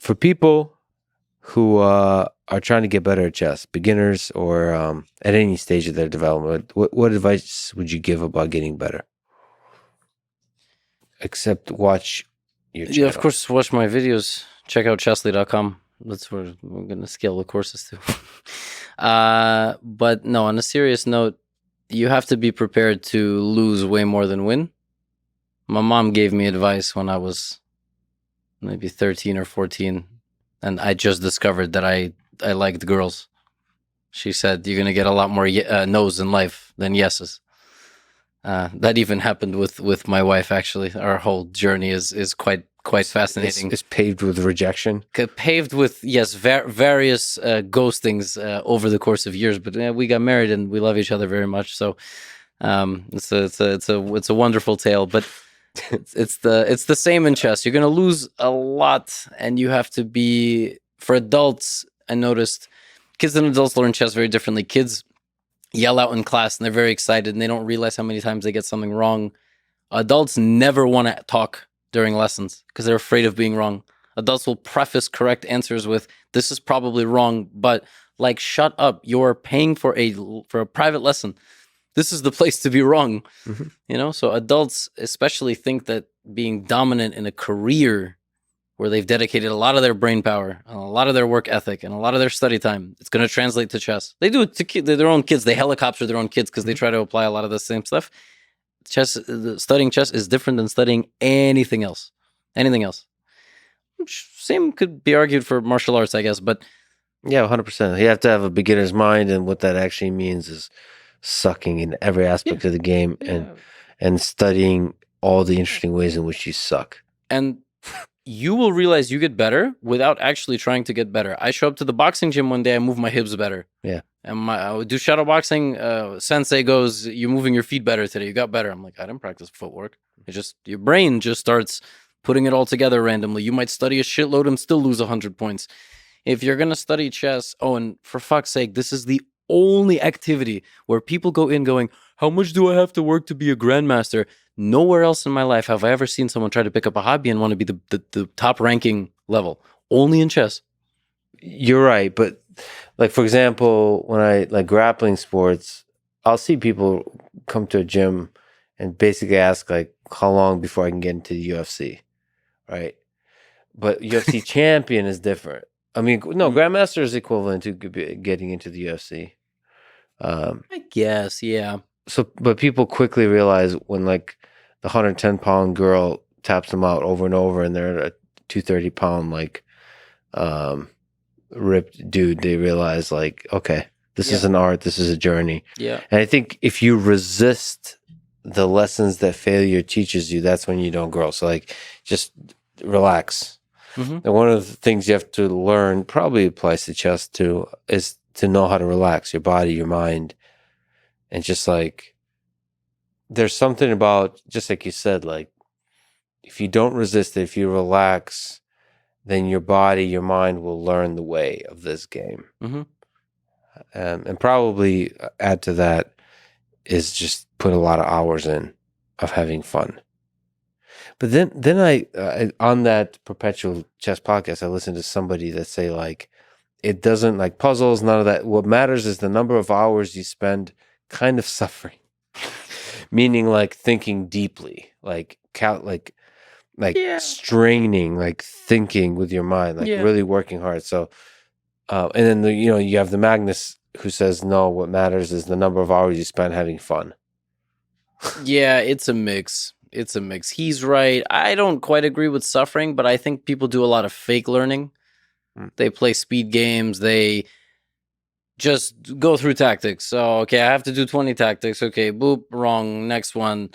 for people who are trying to get better at chess, beginners or at any stage of their development, what advice would you give about getting better? Except watch your channel. Yeah, of course, watch my videos. Check out chessly.com. That's where we're going to scale the courses to. But no, on a serious note, you have to be prepared to lose way more than win. My mom gave me advice when I was maybe 13 or 14, and I just discovered that I liked girls. She said, you're going to get a lot more no's in life than yeses. That even happened with my wife, actually. Our whole journey is quite fascinating. It's paved with rejection. Paved with, yes, various ghostings over the course of years. But we got married and we love each other very much. So it's a wonderful tale. But it's the same in chess. You're going to lose a lot, and you have to be, for adults, I noticed kids and adults learn chess very differently. Kids yell out in class and they're very excited and they don't realize how many times they get something wrong. Adults never want to talk during lessons because they're afraid of being wrong. Adults will preface correct answers with, this is probably wrong, but like, shut up. You're paying for a private lesson. This is the place to be wrong. Mm-hmm. So adults especially think that being dominant in a career where they've dedicated a lot of their brain power, and a lot of their work ethic, and a lot of their study time, it's going to translate to chess. They do it to their own kids. They helicopter their own kids because they try to apply a lot of the same stuff. Studying chess is different than studying anything else. Anything else. Same could be argued for martial arts, I guess, but... Yeah, 100%. You have to have a beginner's mind, and what that actually means is sucking in every aspect of the game and studying all the interesting ways in which you suck. And you will realize you get better without actually trying to get better. I show up to the boxing gym one day, I move my hips better. Yeah. And I would do shadow boxing. Sensei goes, you're moving your feet better today. You got better. I'm like, I didn't practice footwork. It's just, your brain just starts putting it all together randomly. You might study a shitload and still lose 100 points. If you're going to study chess, and for fuck's sake, this is the only activity where people go in going, how much do I have to work to be a grandmaster? Nowhere else in my life have I ever seen someone try to pick up a hobby and want to be the top ranking level. Only in chess. You're right, but like, for example, when I like grappling sports, I'll see people come to a gym and basically ask like, how long before I can get into the UFC, right? But UFC champion is different. I mean, no, grandmaster is equivalent to getting into the UFC. I guess, yeah. So, but people quickly realize when like the 110-pound girl taps them out over and over, and they're a 230-pound like ripped dude, they realize like, okay, this is an art, this is a journey. Yeah. And I think if you resist the lessons that failure teaches you, that's when you don't grow. So like, just relax. Mm-hmm. And one of the things you have to learn, probably applies to chess too, is to know how to relax your body, your mind. And just like, there's something about, just like you said, like, if you don't resist it, if you relax, then your body, your mind will learn the way of this game. Mm-hmm. And probably add to that is just put a lot of hours in of having fun. But then I on that Perpetual Chess podcast, I listened to somebody that say like, it doesn't, like puzzles, none of that. What matters is the number of hours you spend kind of suffering, meaning like thinking deeply, like straining, like thinking with your mind, like really working hard. So, and then you have the Magnus who says, no, what matters is the number of hours you spend having fun. Yeah, it's a mix. It's a mix. He's right. I don't quite agree with suffering, but I think people do a lot of fake learning. They play speed games. They just go through tactics. So, okay, I have to do 20 tactics. Okay, boop, wrong. Next one.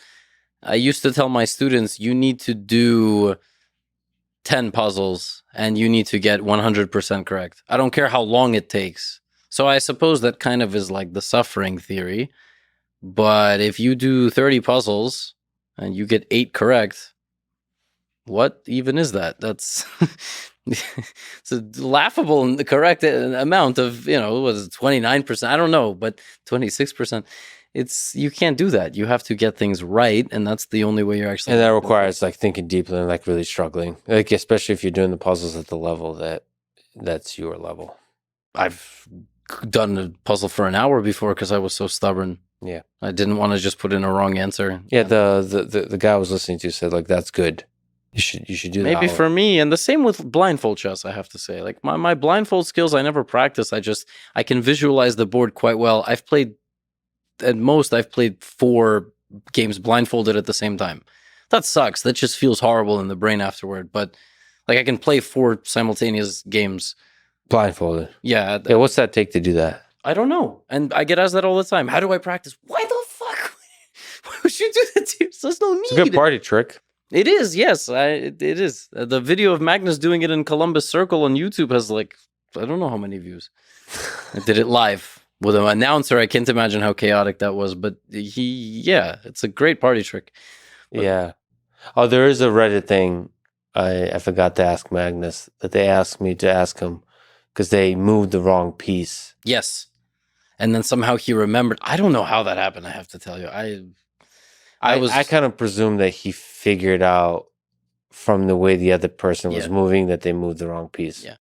I used to tell my students, you need to do 10 puzzles and you need to get 100% correct. I don't care how long it takes. So I suppose that kind of is like the suffering theory. But if you do 30 puzzles and you get 8 correct, what even is that? That's it's a laughable and correct amount of, what is it, 29%? I don't know, but 26%. you can't do that. You have to get things right, and that's the only way you're actually. And that requires like thinking deeply and like really struggling, like especially if you're doing the puzzles at the level that's your level. I've done a puzzle for an hour before because I was so stubborn. Yeah, I didn't want to just put in a wrong answer. Yeah, the guy I was listening to said like that's good. You should do that. Maybe for me, and the same with blindfold chess. I have to say, like my blindfold skills, I never practice. I can visualize the board quite well. I've played 4 games blindfolded at the same time. That sucks. That just feels horrible in the brain afterward. But like I can play 4 simultaneous games blindfolded. Yeah. Yeah. What's that take to do that? I don't know. And I get asked that all the time. How do I practice? Why the fuck? Why would you do that to yourself? There's no need. It's a good party trick. It is, yes. It is. The video of Magnus doing it in Columbus Circle on YouTube has like, I don't know how many views. I did it live with an announcer. I can't imagine how chaotic that was. But it's a great party trick. But, yeah. Oh, there is a Reddit thing. I forgot to ask Magnus that they asked me to ask him because they moved the wrong piece. Yes. And then somehow he remembered. I don't know how that happened, I have to tell you. I kind of presume that he figured out from the way the other person was moving that they moved the wrong piece. Yeah.